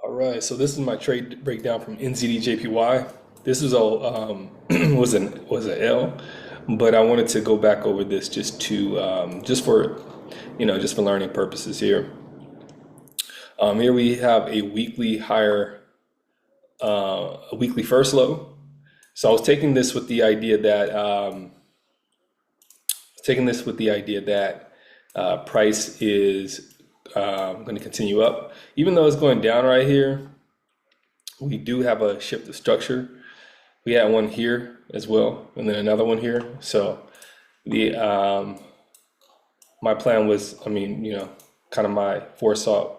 All right, so this is my trade breakdown from NZDJPY. This is all was an L, but I wanted to go back over this just to just for just for learning purposes here. Here we have a weekly higher, a weekly first low. So I was taking this with the idea that price is going to continue up, even though it's going down right here. We do have a shift of structure. We had one here as well, and then another one here. So the my plan was, kind of my foresight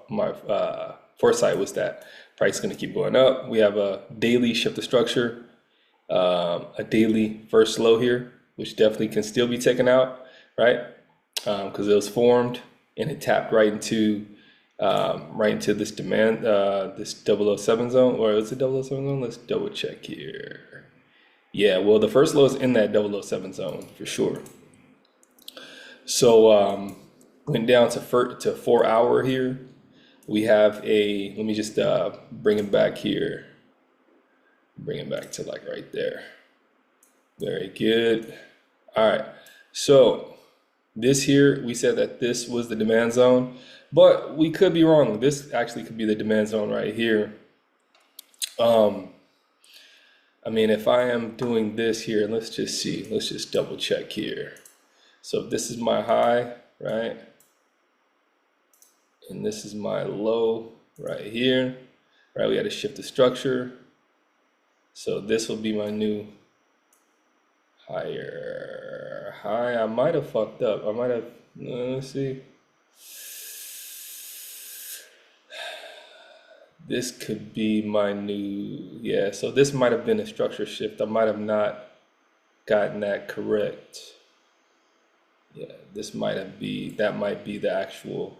was that price is going to keep going up. We have a daily shift of structure, a daily first low here, which definitely can still be taken out, right? Because it was formed and it tapped right into this demand, this 007 zone, or is it 007 zone? Let's double check here. Yeah, well, the first low is in that 007 zone for sure. So went down to 4 hour here. We have let me just bring it back here. Bring it back to like right there. Very good. All right, so this here, we said that this was the demand zone, but we could be wrong. This actually could be the demand zone right here. If I am doing this here, let's just see. Let's just double check here. So if this is my high, right? And this is my low right here, right? We had a shift of structure. So this will be my new higher high. I might have fucked up. I might have, let's see. This could be my new, yeah, so this might have been a structure shift. I might have not gotten that correct. Yeah, that might be the actual,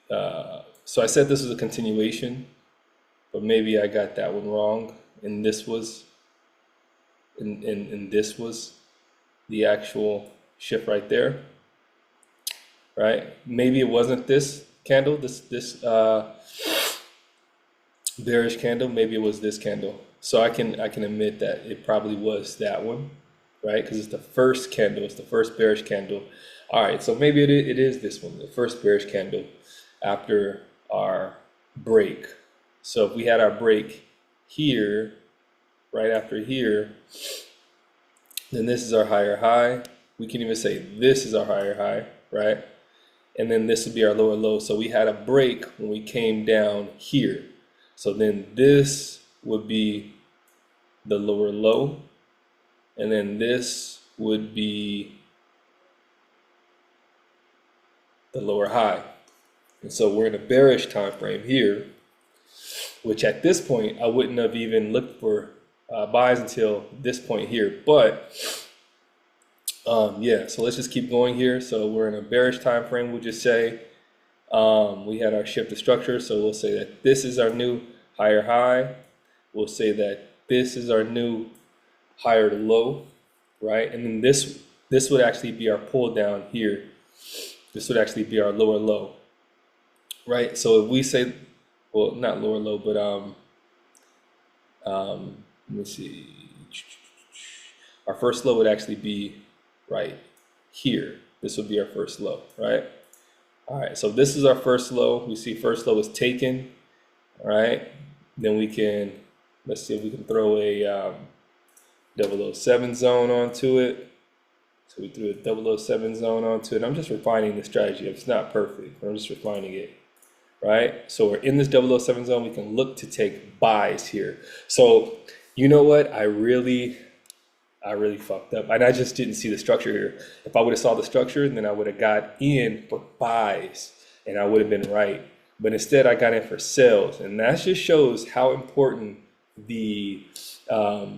so I said this was a continuation, but maybe I got that one wrong. And this was, and this was the actual shift right there, right? Maybe it wasn't this candle, this bearish candle. Maybe it was this candle. So I can admit that it probably was that one, right? Because it's the first candle, it's the first bearish candle. All right, so maybe it is this one, the first bearish candle after our break. So if we had our break here, right after here, then this is our higher high. We can even say this is our higher high, right? And then this would be our lower low. So we had a break when we came down here. So then this would be the lower low, and then this would be the lower high. And so we're in a bearish time frame here, which at this point I wouldn't have even looked for buys until this point here. But yeah, so let's just keep going here. So we're in a bearish time frame. We'll just say we had our shift of structure, so we'll say that this is our new higher high. We'll say that this is our new higher low, right? And then this would actually be our pull down here. This would actually be our lower low, right? So if we say, well, not lower low, but let me see. Our first low would actually be right here. This would be our first low, right? All right, so this is our first low. We see first low is taken, all right? Then we can, let's see if we can throw a 007 zone onto it. So we threw a 007 zone onto it. I'm just refining the strategy. It's not perfect. I'm just refining it, right? So we're in this 007 zone. We can look to take buys here. So you know what? I really fucked up, and I just didn't see the structure here. If I would have saw the structure, then I would have got in for buys, and I would have been right. But instead, I got in for sells, and that just shows how important the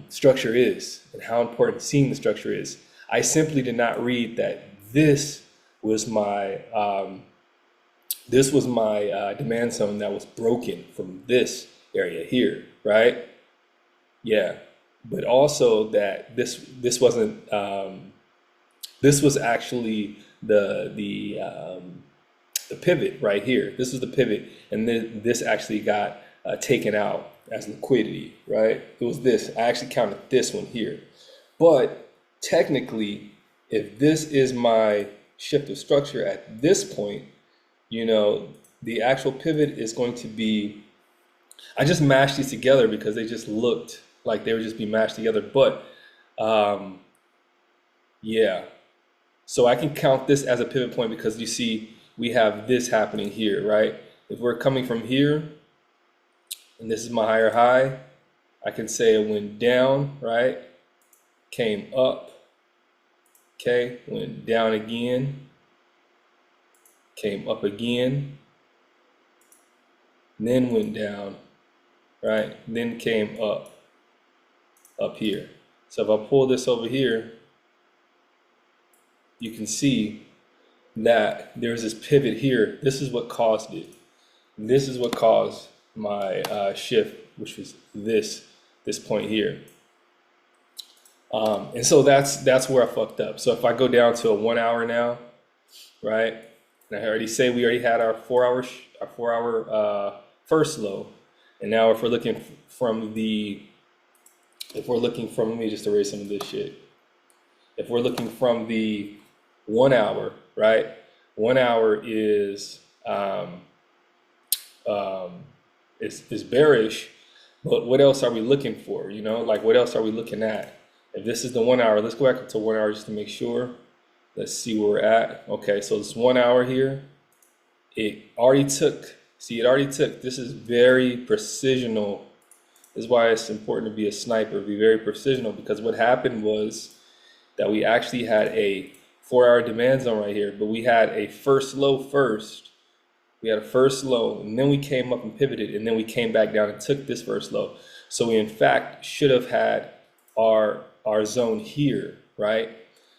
structure is, and how important seeing the structure is. I simply did not read that this was my demand zone that was broken from this area here, right? Yeah. But also that this wasn't this was actually the pivot right here. This is the pivot, and then this actually got taken out as liquidity, right? It was this. I actually counted this one here. But technically, if this is my shift of structure at this point, you know, the actual pivot is going to be, I just mashed these together because they just looked like they would just be mashed together. But yeah, so I can count this as a pivot point because you see we have this happening here, right? If we're coming from here, and this is my higher high, I can say it went down, right? Came up, okay, went down again, came up again, then went down, right? Then came up here. So if I pull this over here, you can see that there's this pivot here. This is what caused it. This is what caused my shift, which was this point here. And so that's where I fucked up. So if I go down to a 1 hour now, right? And I already say we already had our 4 hour first low, and now if we're looking from let me just erase some of this shit. If we're looking from the 1 hour, right? 1 hour is bearish, but what else are we looking for? You know, like what else are we looking at? If this is the 1 hour, let's go back to 1 hour just to make sure. Let's see where we're at. Okay, so this 1 hour here, it already took, this is very precisional. This is why it's important to be a sniper, be very precisional, because what happened was that we actually had a 4 hour demand zone right here, but we had a first low first. We had a first low, and then we came up and pivoted, and then we came back down and took this first low. So we in fact should have had our zone here, right?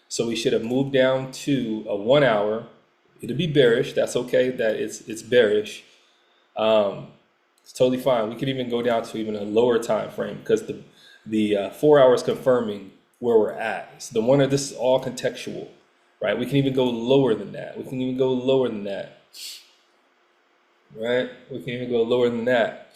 So we should have moved down to a 1 hour. It'll be bearish. That's okay that it's bearish. It's totally fine. We could even go down to even a lower time frame because the 4 hours confirming where we're at. So this is all contextual, right? We can even go lower than that. We can even go lower than that, right? We can even go lower than that.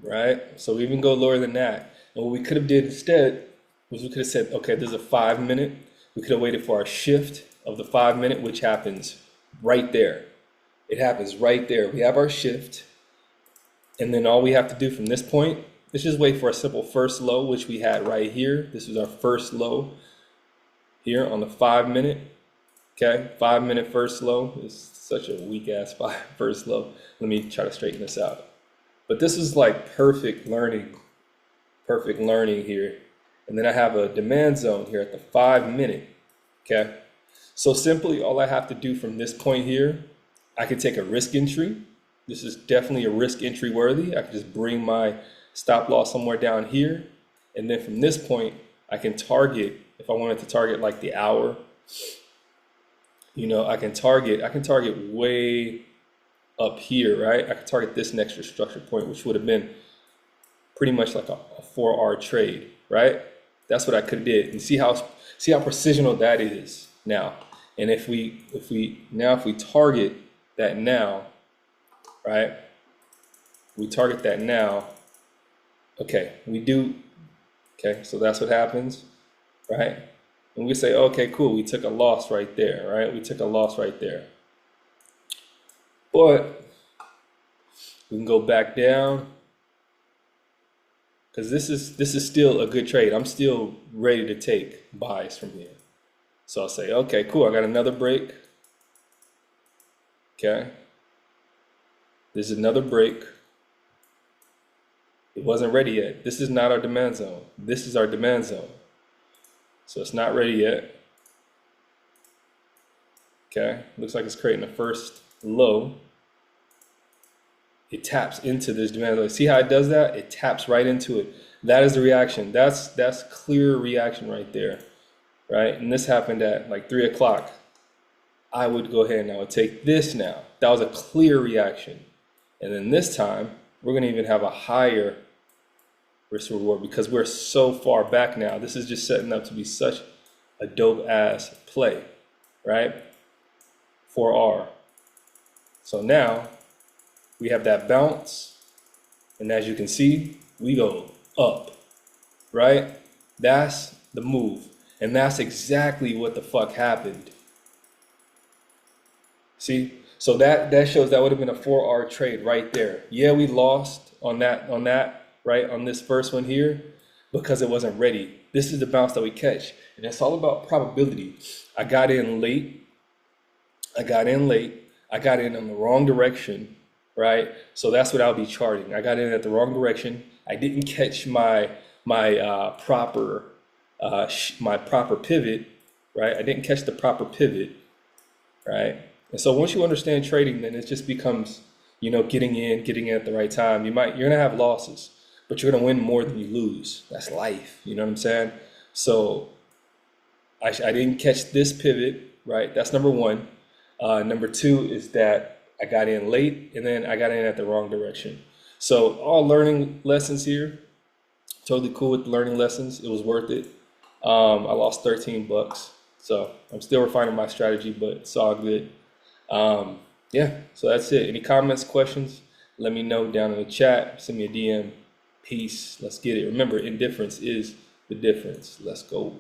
Right? So we even go lower than that. And what we could have did instead was we could have said, okay, there's a 5 minute. We could have waited for our shift of the 5 minute, which happens right there. It happens right there. We have our shift. And then all we have to do from this point is just wait for a simple first low, which we had right here. This was our first low here on the 5 minute. Okay, 5 minute first low is such a weak ass first low. Let me try to straighten this out. But this is like perfect learning here. And then I have a demand zone here at the 5 minute, okay? So simply all I have to do from this point here, I can take a risk entry. This is definitely a risk entry worthy. I can just bring my stop loss somewhere down here. And then from this point, I can target, if I wanted to target like the hour, you know, I can target way up here, right? I could target this next structure point, which would have been pretty much like a 4 hour trade, right? That's what I could have did. And see how precisional that is now. And if we target that now, right? We target that now. Okay, we do. Okay, so that's what happens, right? And we say, okay, cool. We took a loss right there, right? We took a loss right there. But we can go back down because this is still a good trade. I'm still ready to take buys from here. So I'll say, okay, cool. I got another break. Okay. This is another break. It wasn't ready yet. This is not our demand zone. This is our demand zone. So it's not ready yet. Okay. Looks like it's creating the first low. It taps into this demand zone. See how it does that? It taps right into it. That is the reaction. That's clear reaction right there, right? And this happened at like 3 o'clock. I would go ahead and I would take this now. That was a clear reaction. And then this time, we're going to even have a higher risk reward because we're so far back now. This is just setting up to be such a dope ass play. right? 4R. So now we have that bounce, and as you can see, we go up, right? That's the move, and that's exactly what the fuck happened. See, so that shows that would have been a 4R trade right there. Yeah, we lost on that, right? On this first one here, because it wasn't ready. This is the bounce that we catch, and it's all about probability. I got in late. I got in late. I got in the wrong direction, right? So that's what I'll be charting. I got in at the wrong direction. I didn't catch my proper pivot, right? I didn't catch the proper pivot, right? And so once you understand trading, then it just becomes, getting in at the right time. You're gonna have losses, but you're gonna win more than you lose. That's life. You know what I'm saying? So I didn't catch this pivot, right? That's number one. Number two is that I got in late, and then I got in at the wrong direction. So all learning lessons here. Totally cool with the learning lessons. It was worth it. I lost 13 bucks. So I'm still refining my strategy, but it's all good. Yeah, so that's it. Any comments, questions? Let me know down in the chat. Send me a DM. Peace. Let's get it. Remember, indifference is the difference. Let's go.